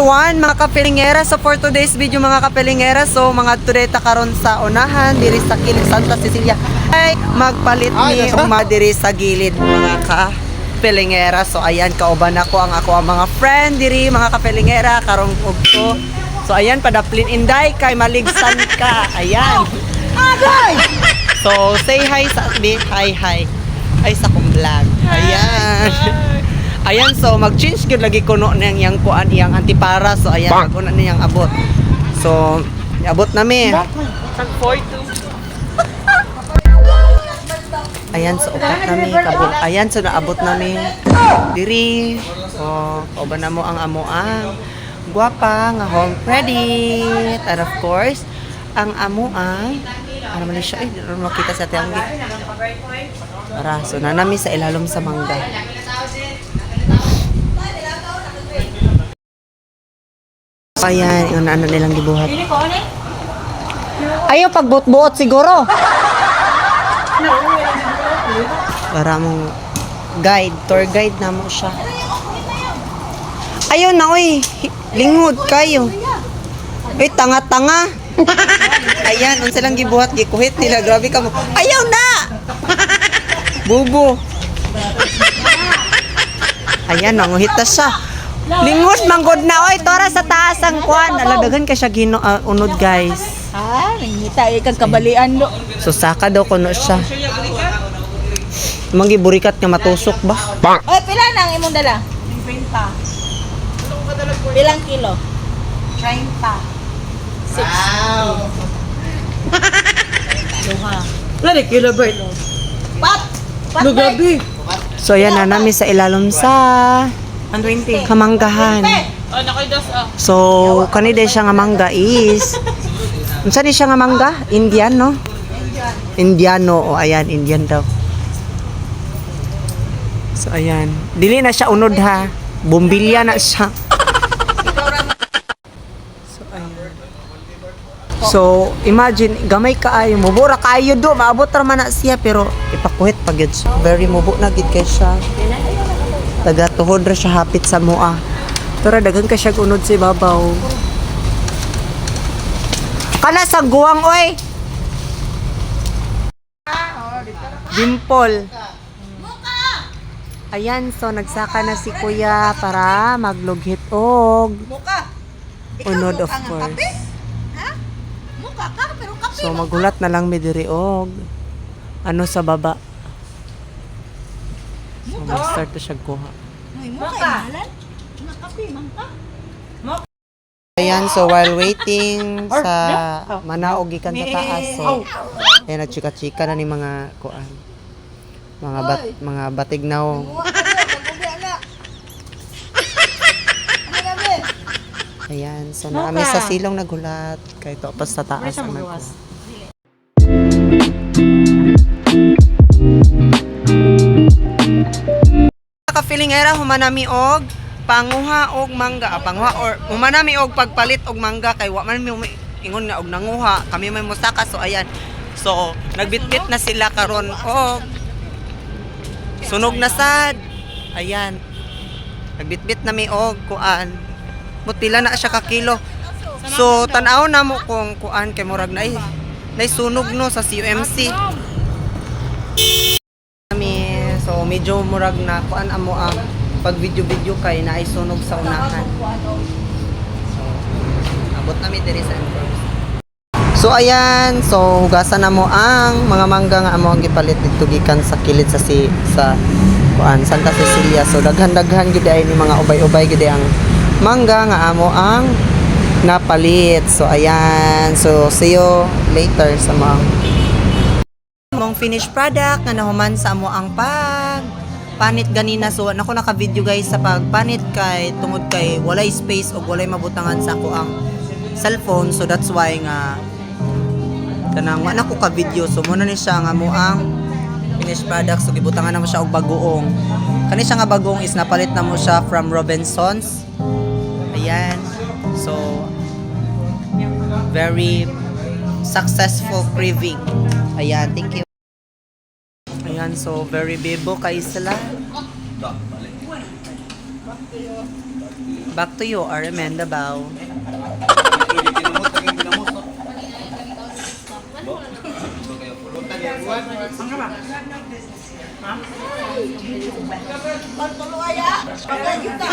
everyone, mga kapilingera. So for today's video mga kapilingera, so mga tureta karon sa unahan diri sa kilid Santa Cecilia ay magpalit ni uma diri sa gilid mga kapilingera. So ayan, kauban ako ang mga friend diri mga kapilingera karong ugto. So ayan, padaplin inday kay maligsan ka. Ayan. So say hi sa hi ay sa kong vlog. Ayan. Ayan, so mag-change gyud lagi kuno nang yang kuan iyang antipara. So ayan, kuno niyang abot. So abot nami. Tag 42. Ayan, so upat nami kabot. Ayan, so naabot nami diri. Oh, kauban na mo ang amoang guwapa nga home credit. And of course, ang amoang ano man siya makita sa tianggi. Para so nanami sa ilalom sa mangga. Ayan, yung ano nilang gibuhat. Ayaw pagbuot-buot siguro. Para mong guide, tour guide na mo siya. Ayaw na, oy. Lingod kayo. Uy, tanga-tanga. Ayan, unsa lang gibuhat, gikuhit nila. Grabe ka mo. Ayaw na! Bubo. Ayan, nanguhit na siya. Lingod manggod na, oy. Tora sa taas ang kuan. Aladagan ka siya unod, guys. Nangita ikag kabalian do. So, saka daw kuno siya. Mangi burikat nga matusok ba? Oy, pila nang imong dala? 50. Pilang kilo? 30. 6. Wow. Duha. Lari kilo ba? Pat. Gabi. So, yan na namin sa ilalom sa 120. kamanggahan. Oh, nakoy dos So, kanida siya nga mangga is unsa ni siya nga mangga? Indian, no? Indiano. O, ayan, Indian daw. So, ayan. Dili na siya unod, ha? Bumbilya na siya. So, ayan. So, imagine, gamay kaayo. Mubura kaayo do. Maabot raman na siya. Pero, ipakuhit pag yun. Very mubo na gid kay siya. Taga tuhod ra siya hapit sa mua. Pero, dagan ka siya unod sa ibabaw. Kana sa guwang, oy! Dimple. Ayan, so nagsaka na si kuya para maglughit og unod, of course. Muka ka pero kape. So magulat na lang mi diri og ano sa baba. So mag-start to siya kuha. Muka. Kape man ka. Ayan, so while waiting sa manaog gikan sa taas, so ayan, nagchika-chika na ni mga kuan. Mga batignaw. Ayan, so naami sa silong nagulat kay to pas sa taas ang nagkuha. Ka-feelingera humanami og panguha og mangga, panguha or humanami og pagpalit og mangga kay wa man mi ingon nga og nanguha, kami may musaka. So ayan. So nagbitbit na sila karon og sunog na sad. Ayan. Nagbitbit na mi og kuan. Mutila na siya ka kilo. So tan-aw na mo kung kuan kay murag na sunog no sa CUMC. So medyo murag na kuan amo ang pag video kay naay sunog sa unahan. So abot na mi diri sa entrance. So ayan, so hugasan na mo ang mga mangga nga amo ang gipalit dito gikan sa kilid sa kuan Santa Cecilia. So daghan-daghan gid ay ni mga ubay-ubay gid ang mangga nga amo ang napalit. So ayan, so see you later sa mga mong finished product nga nahuman sa amo ang panit ganina. So nako naka-video guys sa pagpanit kay tungod kay walay space o walay mabutangan sa ako ang cellphone. So that's why nga kanang wala ko ka-video. So muna ni siya nga mo ang finished product. So gibutangan na mo siya og bagoong. Kani siya nga bagoong is napalit na mo siya from Robinsons. Ayan. So very successful craving. Ayan, thank you. Ayan, so very bebo kay sila. Back to you, RMN Davao. Pagtuluaya. Pagayun na.